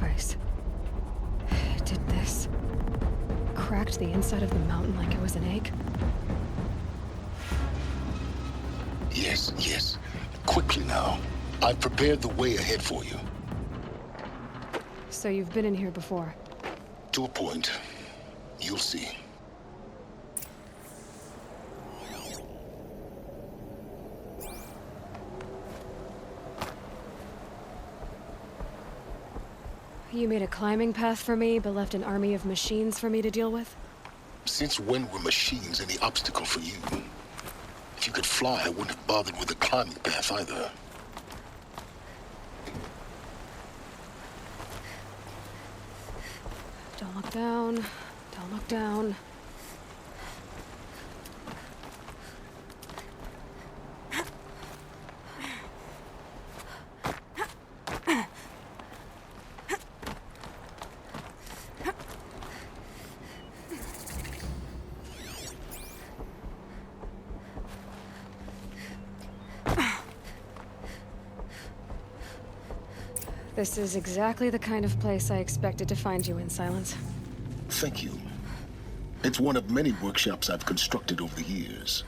sacrifice. Did this cracked the inside of the mountain like it was an egg? Yes. Quickly now. I've prepared the way ahead for you. So you've been in here before? To a point. You'll see. You made a climbing path for me, but left an army of machines for me to deal with? Since when were machines any obstacle for you? If you could fly, I wouldn't have bothered with the climbing path either. Don't look down. Don't look down. This is exactly the kind of place I expected to find you in, Sylens. Thank you. It's one of many workshops I've constructed over the years.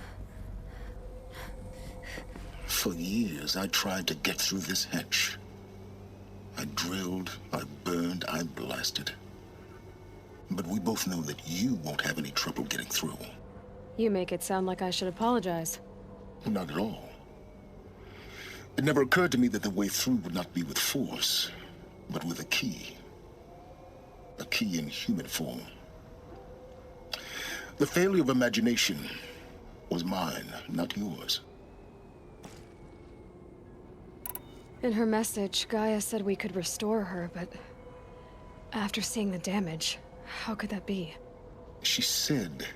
For years, I tried to get through this hatch. I drilled, I burned, I blasted. But we both know that you won't have any trouble getting through. You make it sound like I should apologize. Not at all. It never occurred to me that the way through would not be with force, but with a key. A key in human form. The failure of imagination was mine, not yours. In her message, Gaia said we could restore her, but after seeing the damage, how could that be? She said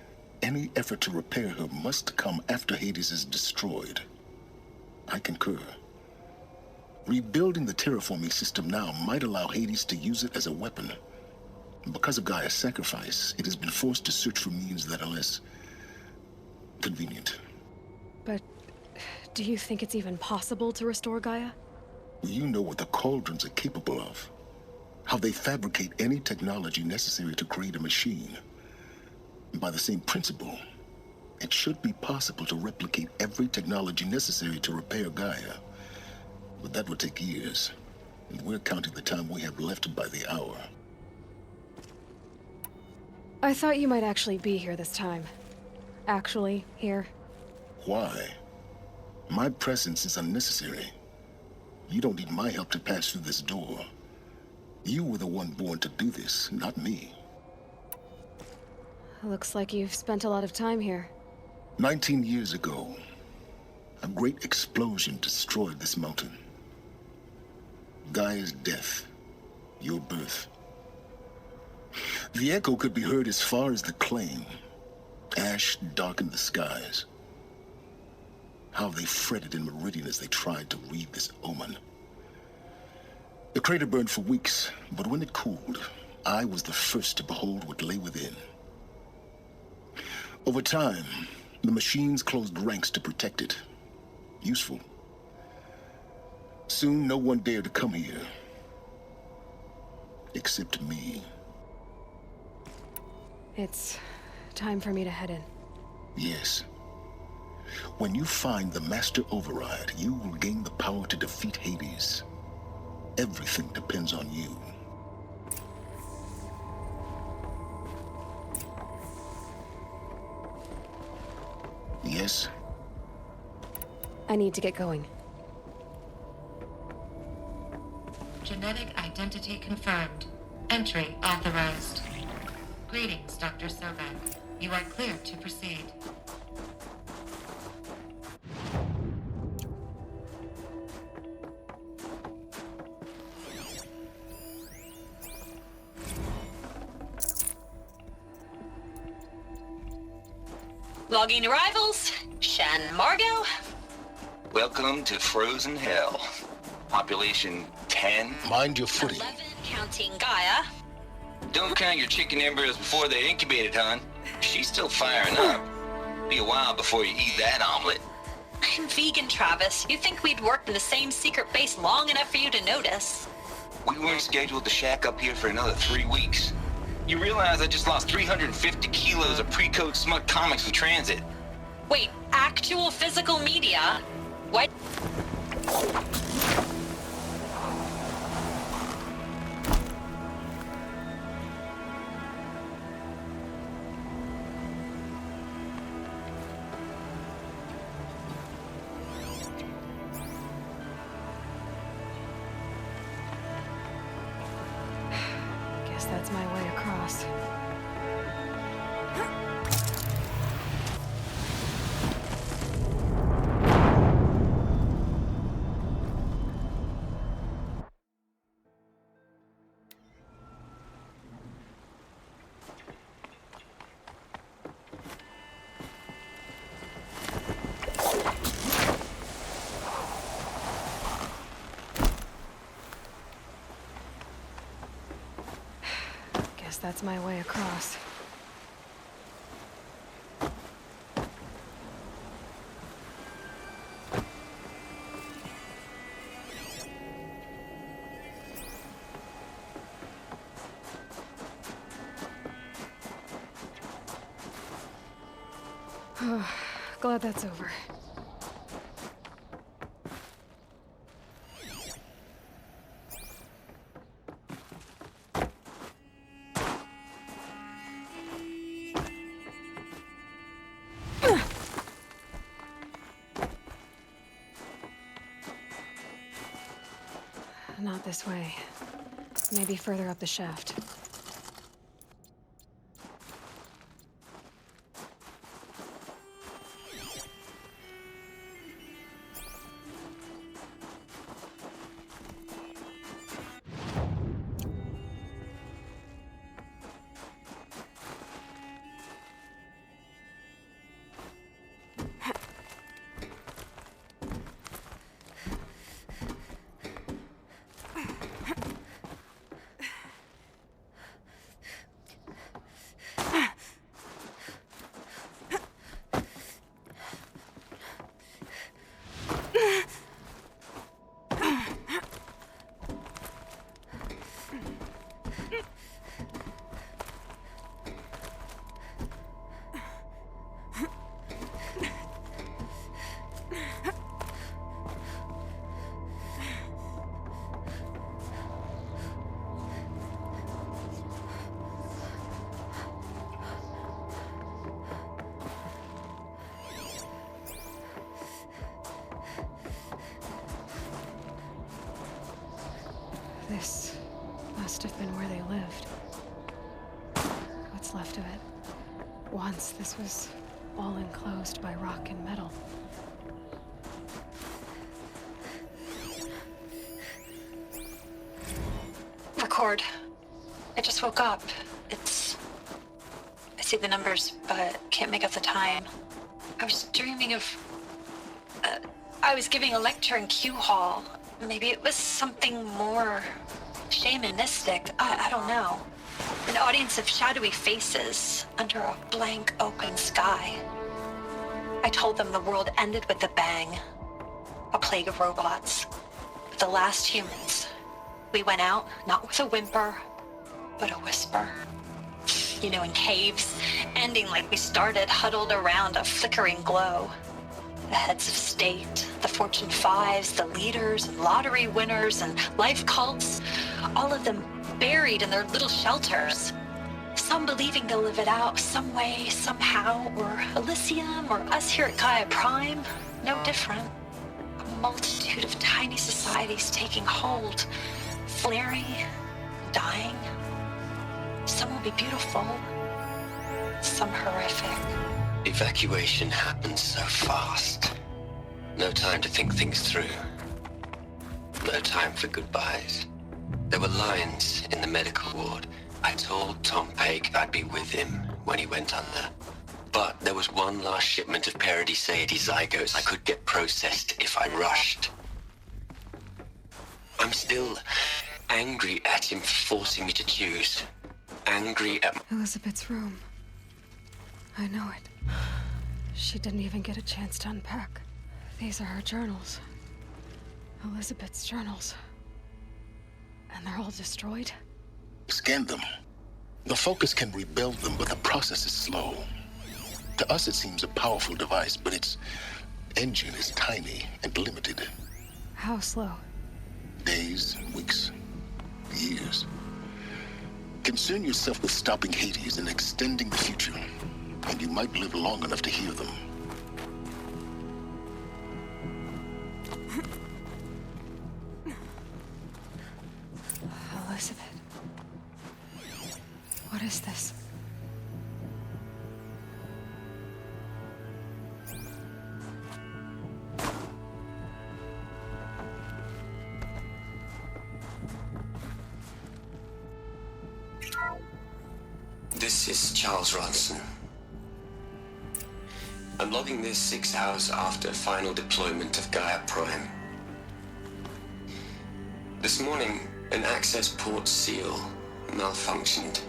any effort to repair her must come after Hades is destroyed. I concur. Rebuilding the terraforming system now might allow Hades to use it as a weapon. Because of Gaia's sacrifice, it has been forced to search for means that are less convenient. But do you think it's even possible to restore Gaia? You know what the cauldrons are capable of. How they fabricate any technology necessary to create a machine. By the same principle, it should be possible to replicate every technology necessary to repair Gaia. But that would take years, and we're counting the time we have left by the hour. I thought you might actually be here this time. Actually, here. Why? My presence is unnecessary. You don't need my help to pass through this door. You were the one born to do this, not me. Looks like you've spent a lot of time here. 19 years ago, a great explosion destroyed this mountain. Gaia's death, your birth. The echo could be heard as far as the claim. Ash darkened the skies. How they fretted in Meridian as they tried to read this omen. The crater burned for weeks, but when it cooled, I was the first to behold what lay within. Over time, the machines closed ranks to protect it. Useful. Soon, no one dared to come here. Except me. It's time for me to head in. Yes. When you find the Master Override, you will gain the power to defeat Hades. Everything depends on you. Yes? I need to get going. Genetic identity confirmed. Entry authorized. Greetings, Dr. Sobeck. You are clear to proceed. Logging arrivals. Shan Margot. Welcome to Frozen Hell. Population 10. Mind your footing. 11 counting Gaia. Don't count your chicken embryos before they're incubated, hon. She's still firing up. Be a while before you eat that omelet. I'm vegan, Travis. You'd think we'd worked in the same secret base long enough for you to notice. We weren't scheduled to shack up here for another 3 weeks. You realize I just lost 350 kilos of pre-code smut comics in transit. Wait, actual physical media? What? Guess that's my way across. That's my way across. Glad that's over. Not this way. Maybe further up the shaft. This must have been where they lived. What's left of it. Once this was all enclosed by rock and metal. Record. I just woke up. I see the numbers, but can't make out the time. I was dreaming of... I was giving a lecture in Q Hall. Maybe it was something more shamanistic. I don't know. An audience of shadowy faces under a blank open sky. I told them the world ended with a bang. A plague of robots. The last humans. We went out, not with a whimper, but a whisper. You know, in caves, ending like we started, huddled around a flickering glow. The heads of state, the Fortune 5s, the leaders and lottery winners and life cults, all of them buried in their little shelters. Some believing they'll live it out some way, somehow, or Elysium, or us here at GAIA Prime, no different. A multitude of tiny societies taking hold, flaring, dying. Some will be beautiful, some horrific. Evacuation happened so fast. No time to think things through. No time for goodbyes. There were lines in the medical ward. I told Tom Pake I'd be with him when he went under. But there was one last shipment of Paradiseidae zygotes I could get processed if I rushed. I'm still angry at him for forcing me to choose. Angry at... Elisabet's room. I know it. She didn't even get a chance to unpack. These are her journals. Elisabet's journals. And they're all destroyed? Scan them. The Focus can rebuild them, but the process is slow. To us, it seems a powerful device, but its engine is tiny and limited. How slow? Days, weeks, years. Concern yourself with stopping Hades and extending the future, and you might live long enough to hear them. Elisabet. What is this? This is Charles Ronson. I'm logging this 6 hours after final deployment of GAIA Prime. This morning, an access port seal malfunctioned.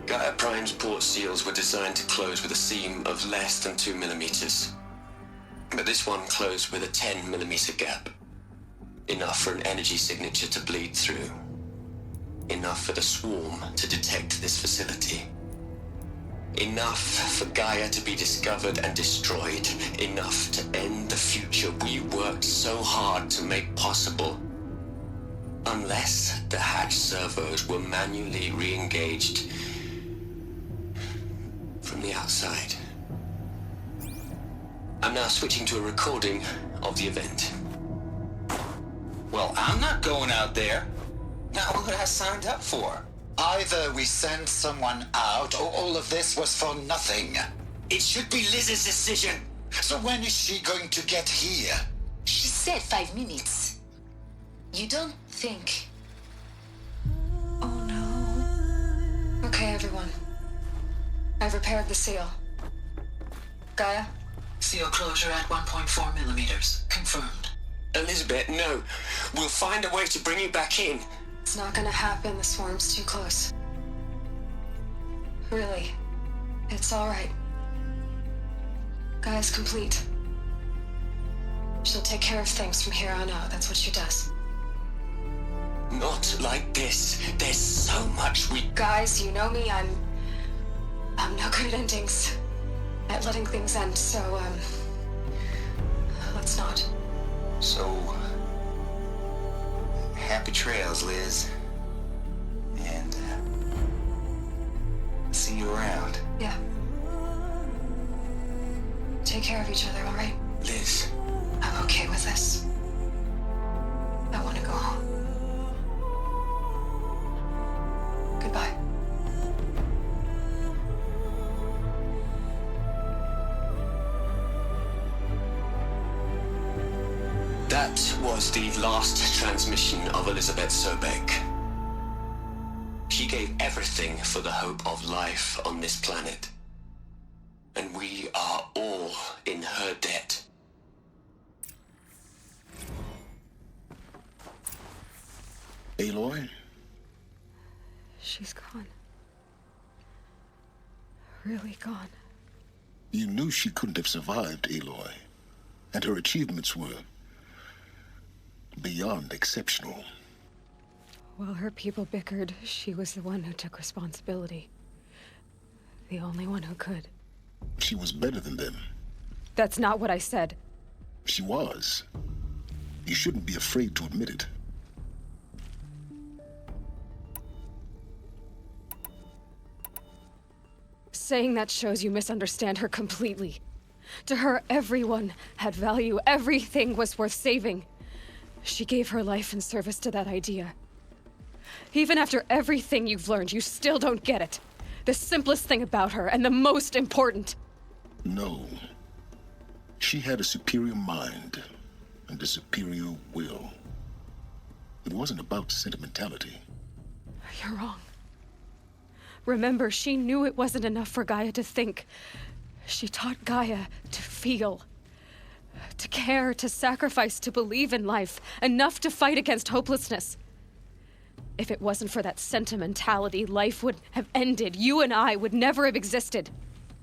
GAIA Prime's port seals were designed to close with a seam of less than 2 millimeters. But this one closed with a 10 millimeter gap. Enough for an energy signature to bleed through. Enough for the swarm to detect this facility. Enough for Gaia to be discovered and destroyed. Enough to end the future we worked so hard to make possible. Unless the hatch servos were manually re-engaged from the outside. I'm now switching to a recording of the event. Well, I'm not going out there. Not what I signed up for. Either we send someone out, or all of this was for nothing. It should be Liz's decision. So when is she going to get here? She said 5 minutes. You don't think... Oh no. Okay, everyone. I've repaired the seal. Gaia? Seal closure at 1.4 millimeters. Confirmed. Elisabet, no. We'll find a way to bring you back in. It's not gonna happen. The swarm's too close. Really. It's alright. Gaia's complete. She'll take care of things from here on out. That's what she does. Not like this. There's so much we... Guys, you know me. I'm no good at endings. At letting things end, so, let's not. So, happy trails, Liz. And, see you around. Yeah. Take care of each other, alright? Liz. I'm okay with this. I want to go home. Goodbye. That was the last transmission of Elisabet Sobeck. She gave everything for the hope of life on this planet. And we are all in her debt. Aloy? She's gone. Really gone. You knew she couldn't have survived, Aloy. And her achievements were beyond exceptional. While her people bickered, she was the one who took responsibility. The only one who could. She was better than them. That's not what I said. She was. You shouldn't be afraid to admit it. Saying that shows you misunderstand her completely. To her, everyone had value. Everything was worth saving. She gave her life in service to that idea. Even after everything you've learned, you still don't get it. The simplest thing about her, and the most important. No. She had a superior mind and a superior will. It wasn't about sentimentality. You're wrong. Remember, she knew it wasn't enough for Gaia to think. She taught Gaia to feel. To care, to sacrifice, to believe in life. Enough to fight against hopelessness. If it wasn't for that sentimentality, life would have ended. You and I would never have existed.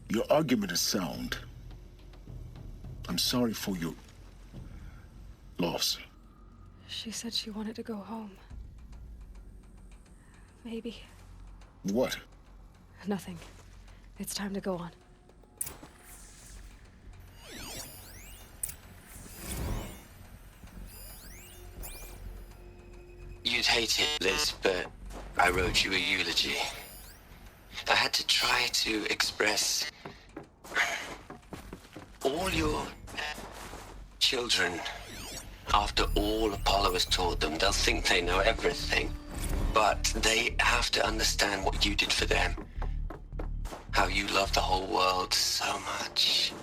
Your argument is sound. I'm sorry for your loss. She said she wanted to go home. Maybe. What? Nothing. It's time to go on. You'd hate it, Liz, but I wrote you a eulogy. I had to try to express all your children. After all Apollo has taught them, they'll think they know everything. But they have to understand what you did for them. How you loved the whole world so much.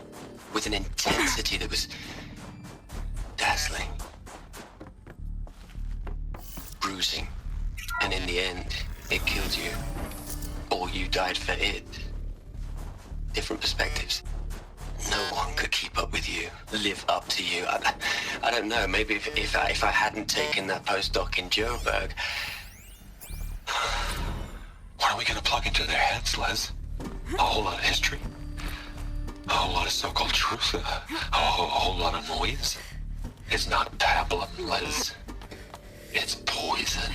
With an intensity that was dazzling. Bruising. And in the end, it killed you. Or you died for it. Different perspectives. No one could keep up with you, live up to you. I don't know, maybe if I hadn't taken that postdoc in Joburg. What are we gonna plug into their heads, Les? A whole lot of history? A whole lot of so-called truth? A whole lot of noise? It's not pablum, Les. It's poison.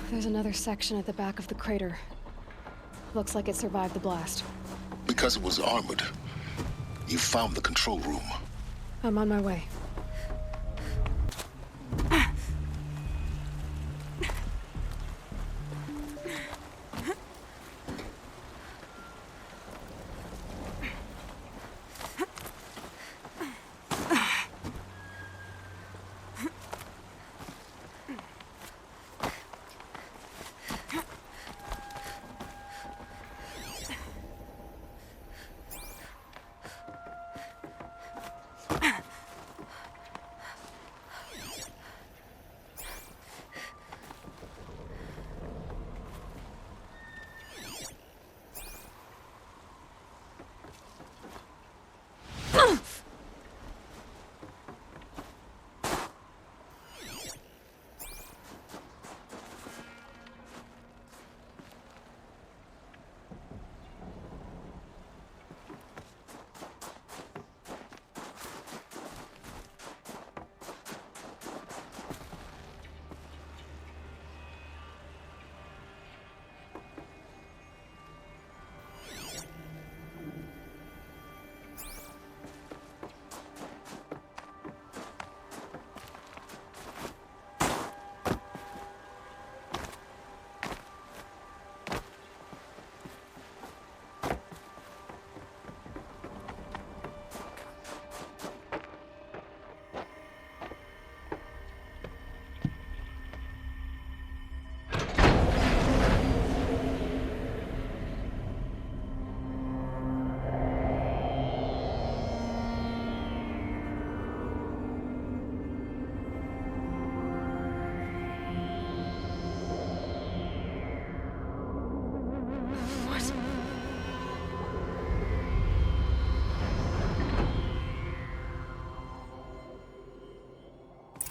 There's another section at the back of the crater. Looks like it survived the blast. Because it was armored. You found the control room. I'm on my way.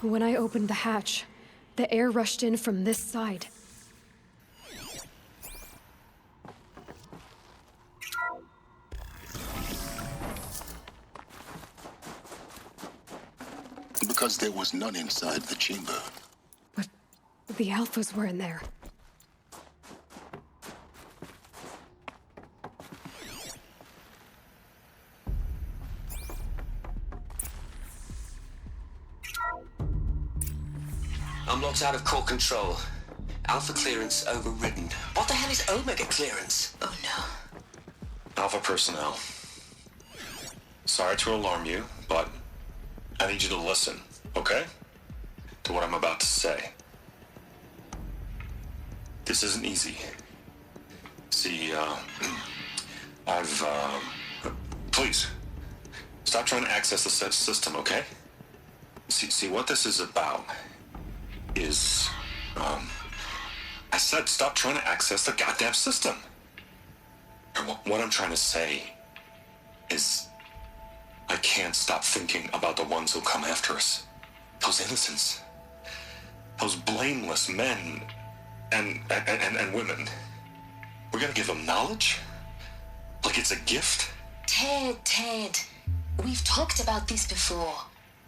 When I opened the hatch, the air rushed in from this side. Because there was none inside the chamber. But the Alphas were in there. I'm locked out of core control. Alpha clearance overridden. What the hell is Omega clearance? Oh no. Alpha personnel. Sorry to alarm you, but I need you to listen, okay? To what I'm about to say. This isn't easy. See, please, stop trying to access the system, okay? See, what this is about is, I said stop trying to access the goddamn system. And what I'm trying to say is, I can't stop thinking about the ones who'll come after us. Those innocents. Those blameless men and women. We're gonna give them knowledge? Like it's a gift? Ted. We've talked about this before.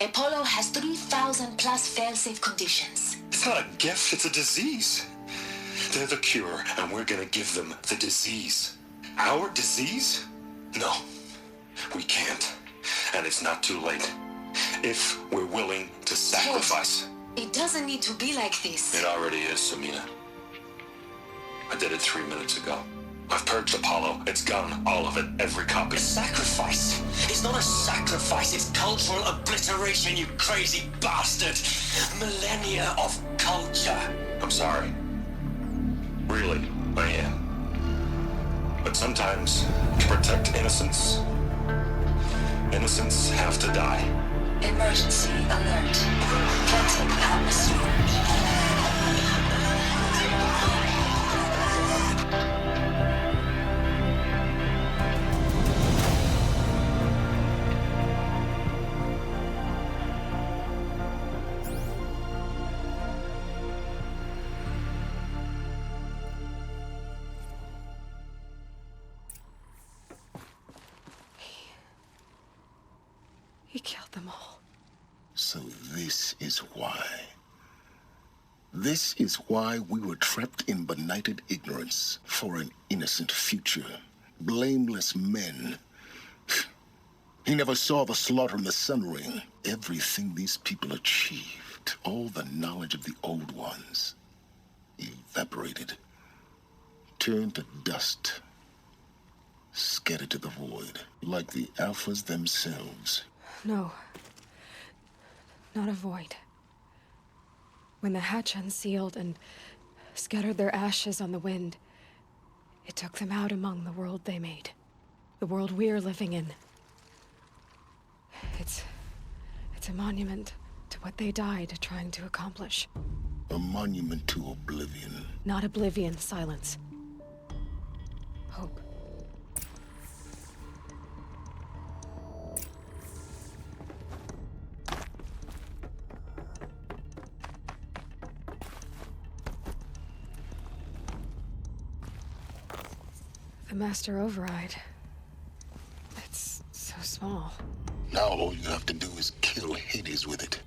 Apollo has 3,000 plus fail-safe conditions. It's not a gift, it's a disease. They're the cure, and we're gonna give them the disease. Our disease? No, we can't. And it's not too late. If we're willing to sacrifice. Ted, it doesn't need to be like this. It already is, Samina. I did it 3 minutes ago. I've purged Apollo. It's gone. All of it. Every copy. A sacrifice? It's not a sacrifice. It's cultural obliteration, you crazy bastard. Millennia of culture. I'm sorry. Really, I am. But sometimes, to protect innocence, innocents have to die. Emergency alert. Planting atmosphere. He killed them all. So this is why. This is why we were trapped in benighted ignorance for an innocent future. Blameless men. He never saw the slaughter in the Sun Ring. Everything these people achieved, all the knowledge of the old ones, evaporated, turned to dust, scattered to the void, like the Alphas themselves. No. Not a void. When the hatch unsealed and scattered their ashes on the wind, it took them out among the world they made. The world we're living in. It's a monument to what they died trying to accomplish. A monument to oblivion. Not oblivion, Sylens. Hope. The master override. It's so small. Now all you have to do is kill Hades with it.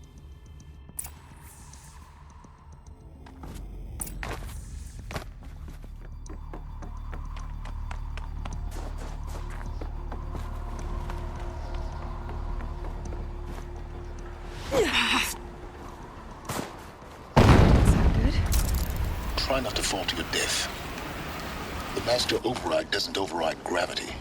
Is that good? Try not to fall to your death. The master override doesn't override gravity.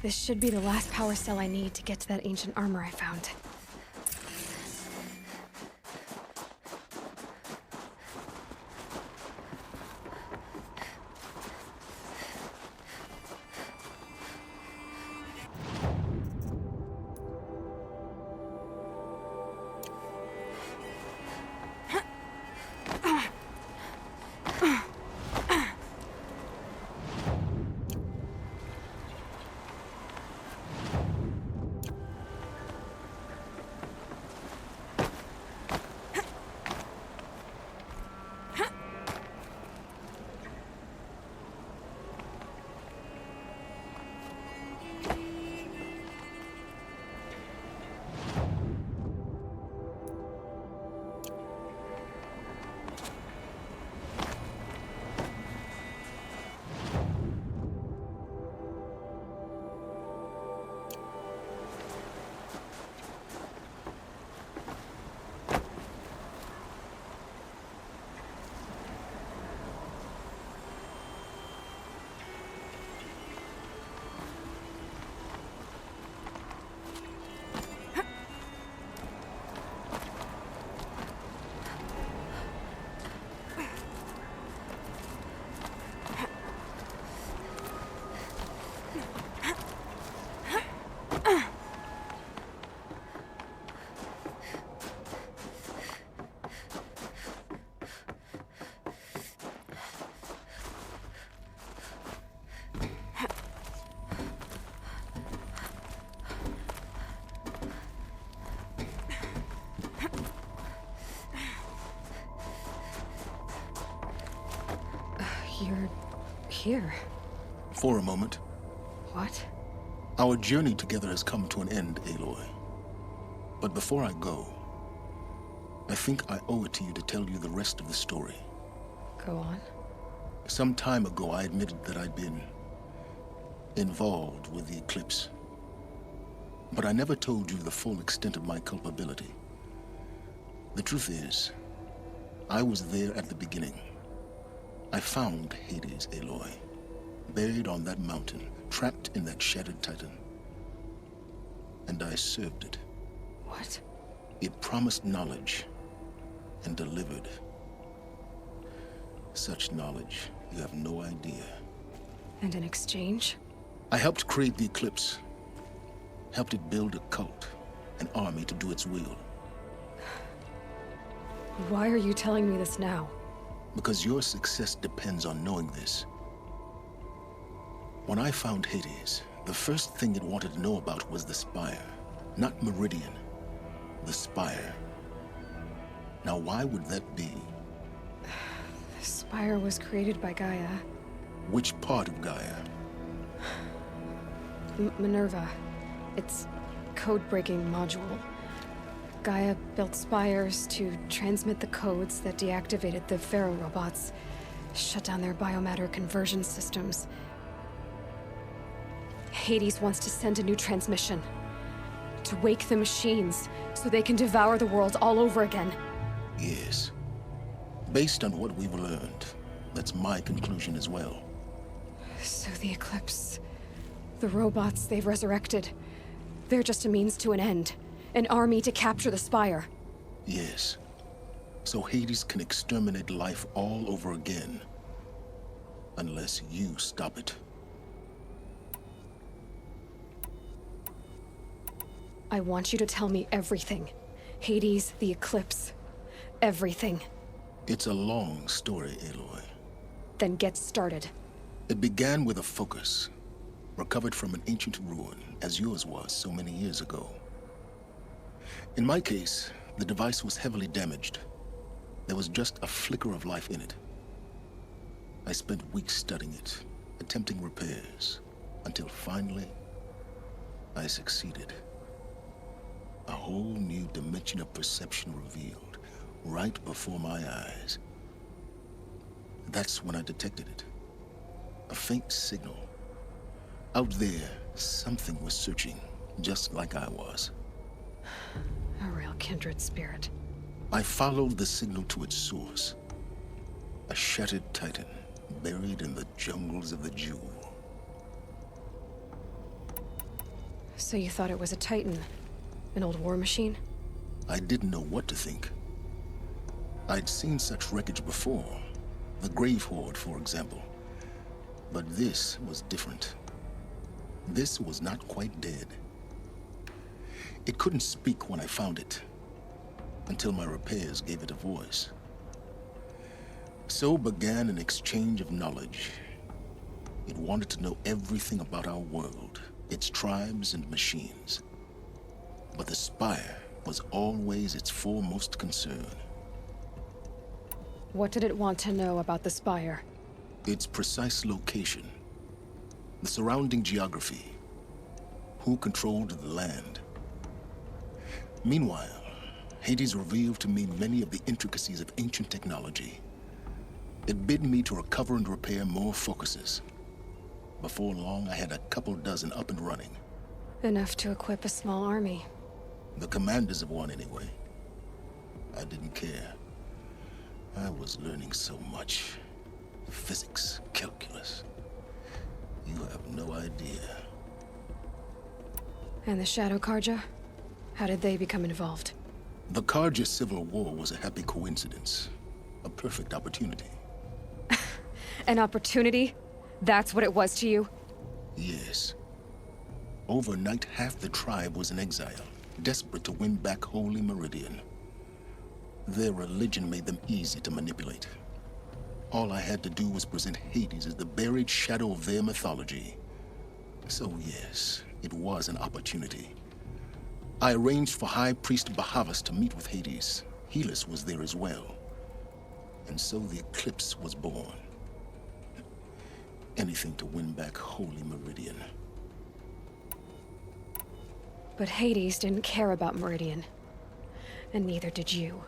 This should be the last power cell I need to get to that ancient armor I found. here? For a moment. What? Our journey together has come to an end, Aloy. But before I go, I think I owe it to you to tell you the rest of the story. Go on. Some time ago, I admitted that I'd been involved with the eclipse. But I never told you the full extent of my culpability. The truth is, I was there at the beginning. I found Hades, Aloy, buried on that mountain, trapped in that shattered titan. And I served it. What? It promised knowledge and delivered. Such knowledge, you have no idea. And in exchange? I helped create the eclipse. Helped it build a cult, an army to do its will. Why are you telling me this now? Because your success depends on knowing this. When I found Hades, the first thing it wanted to know about was the Spire. Not Meridian. The Spire. Now why would that be? The Spire was created by Gaia. Which part of Gaia? Minerva. Its code-breaking module. Gaia built spires to transmit the codes that deactivated the Pharaoh robots, shut down their biomatter conversion systems. Hades wants to send a new transmission. To wake the machines, so they can devour the world all over again. Yes. Based on what we've learned, that's my conclusion as well. So the Eclipse... the robots they've resurrected... they're just a means to an end. An army to capture the Spire. Yes. So Hades can exterminate life all over again. Unless you stop it. I want you to tell me everything. Hades, the Eclipse. Everything. It's a long story, Aloy. Then get started. It began with a focus. Recovered from an ancient ruin, as yours was so many years ago. In my case, the device was heavily damaged. There was just a flicker of life in it. I spent weeks studying it, attempting repairs, until finally, I succeeded. A whole new dimension of perception revealed, right before my eyes. That's when I detected it. A faint signal. Out there, something was searching, just like I was. A real kindred spirit. I followed the signal to its source. A shattered titan, buried in the jungles of the Jewel. So you thought it was a titan? An old war machine? I didn't know what to think. I'd seen such wreckage before. The Grave Horde, for example. But this was different. This was not quite dead. It couldn't speak when I found it, until my repairs gave it a voice. So began an exchange of knowledge. It wanted to know everything about our world, its tribes and machines. But the Spire was always its foremost concern. What did it want to know about the Spire? Its precise location, the surrounding geography, who controlled the land. Meanwhile, Hades revealed to me many of the intricacies of ancient technology. It bid me to recover and repair more focuses. Before long, I had a couple dozen up and running. Enough to equip a small army. The commanders of one, anyway. I didn't care. I was learning so much. Physics, calculus. You have no idea. And the Shadow Karja? How did they become involved? The Karja Civil War was a happy coincidence. A perfect opportunity. An opportunity? That's what it was to you? Yes. Overnight, half the tribe was in exile, desperate to win back Holy Meridian. Their religion made them easy to manipulate. All I had to do was present Hades as the buried shadow of their mythology. So yes, it was an opportunity. I arranged for High Priest Bahavas to meet with Hades. Helis was there as well. And so the Eclipse was born. anything to win back Holy Meridian. But Hades didn't care about Meridian. And neither did you.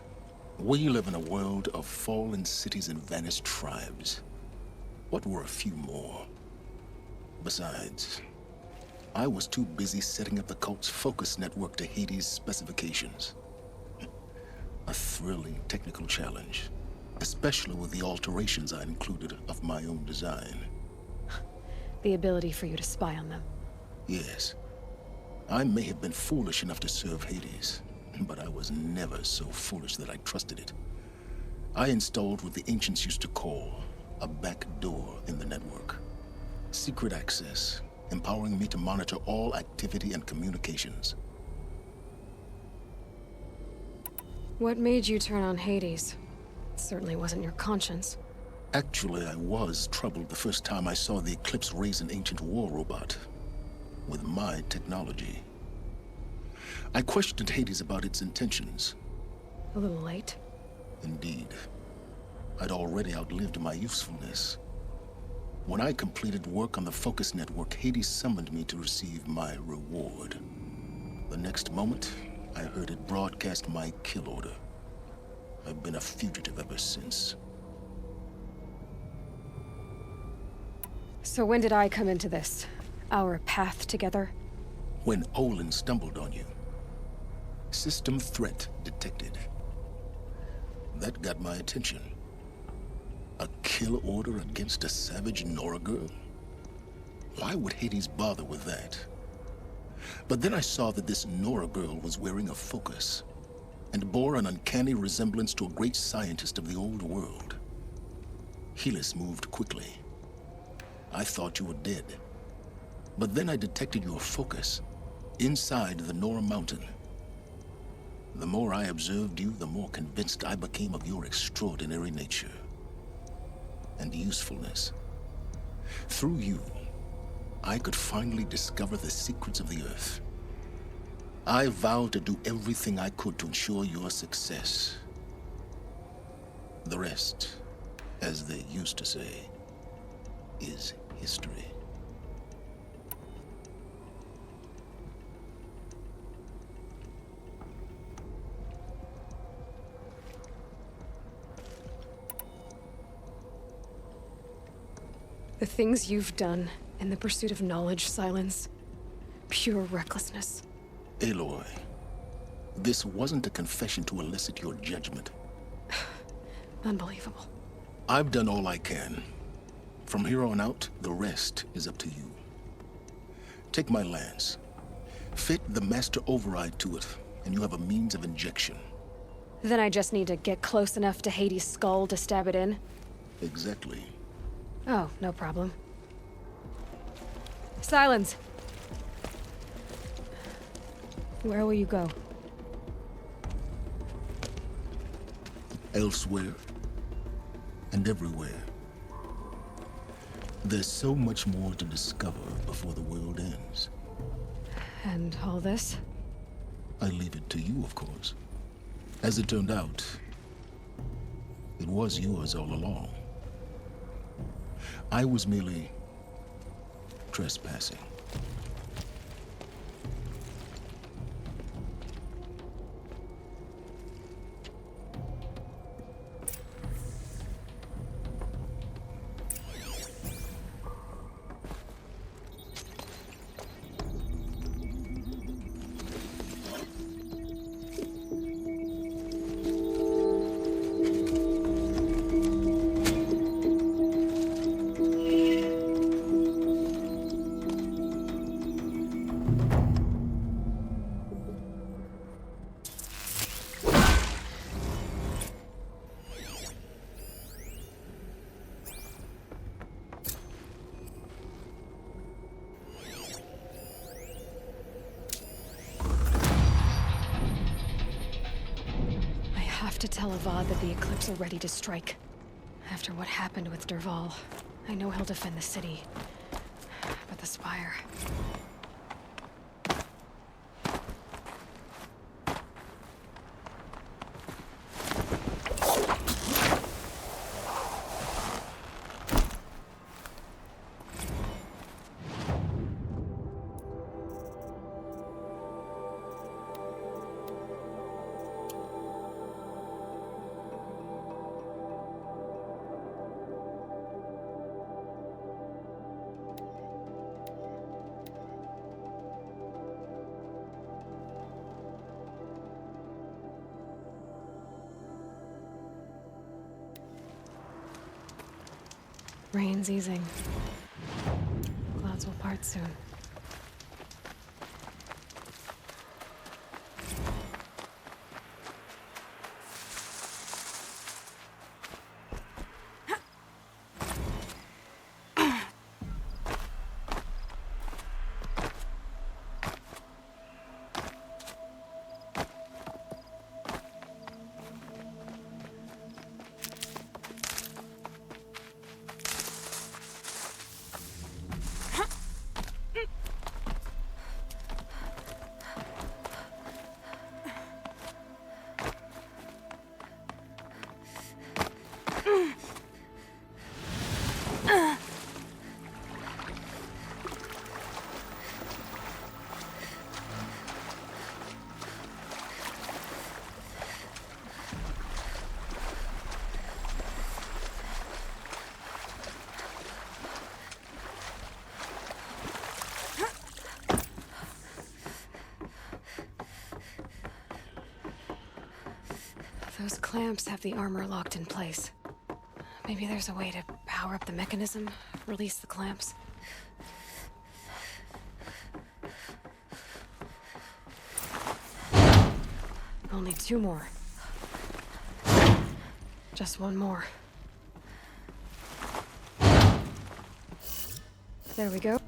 We live in a world of fallen cities and vanished tribes. What were a few more? Besides, I was too busy setting up the cult's focus network to Hades' specifications. A thrilling technical challenge, especially with the alterations I included of my own design. The ability for you to spy on them. Yes. I may have been foolish enough to serve Hades, but I was never so foolish that I trusted it. I installed what the ancients used to call a back door in the network. Secret access, empowering me to monitor all activity and communications. What made you turn on Hades? It certainly wasn't your conscience. Actually, I was troubled the first time I saw the Eclipse raise an ancient war robot with my technology. I questioned Hades about its intentions. A little late. Indeed. I'd already outlived my usefulness. When I completed work on the Focus Network, Hades summoned me to receive my reward. The next moment, I heard it broadcast my kill order. I've been a fugitive ever since. So when did I come into this? Our path together? When Olin stumbled on you. System threat detected. That got my attention. A kill order against a savage Nora girl? Why would Hades bother with that? But then I saw that this Nora girl was wearing a focus, and bore an uncanny resemblance to a great scientist of the old world. Helis moved quickly. I thought you were dead. But then I detected your focus inside the Nora mountain. The more I observed you, the more convinced I became of your extraordinary nature and usefulness. Through you, I could finally discover the secrets of the Earth. I vowed to do everything I could to ensure your success. The rest, as they used to say, is history. The things you've done in the pursuit of knowledge, Sylens. Pure recklessness. Aloy, this wasn't a confession to elicit your judgment. Unbelievable. I've done all I can. From here on out, the rest is up to you. Take my lance. Fit the master override to it, and you have a means of injection. Then I just need to get close enough to Hades' skull to stab it in? Exactly. Oh, no problem. Sylens! Where will you go? Elsewhere. And everywhere. There's so much more to discover before the world ends. And all this? I leave it to you, of course. As it turned out, it was yours all along. I was merely trespassing. To tell Avad that the Eclipse are ready to strike. After what happened with Dervahl, I know he'll defend the city. But the Spire... Rain's easing. Clouds will part soon. Those clamps have the armor locked in place. Maybe there's a way to power up the mechanism, release the clamps. Only 2 more. Just 1 more. There we go.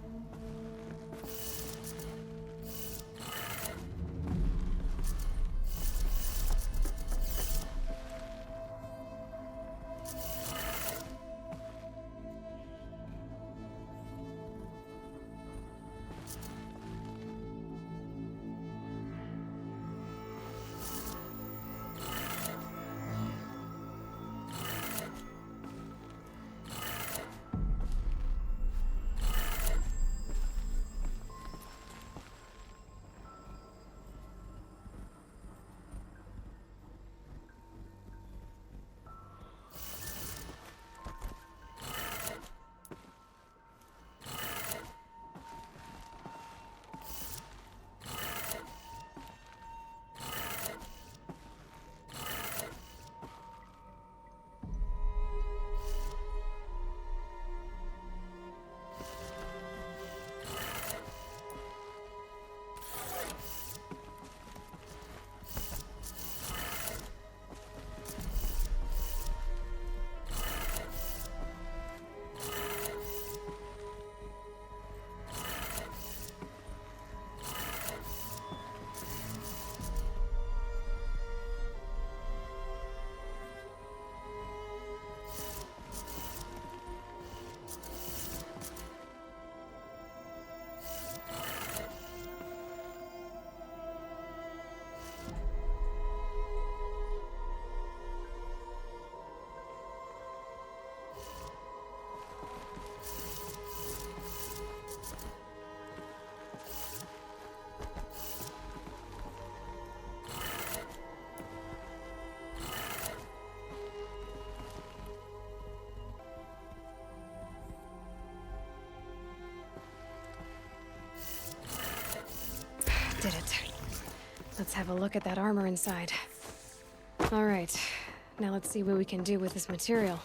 Did it. Let's have a look at that armor inside. All right, now let's see what we can do with this material.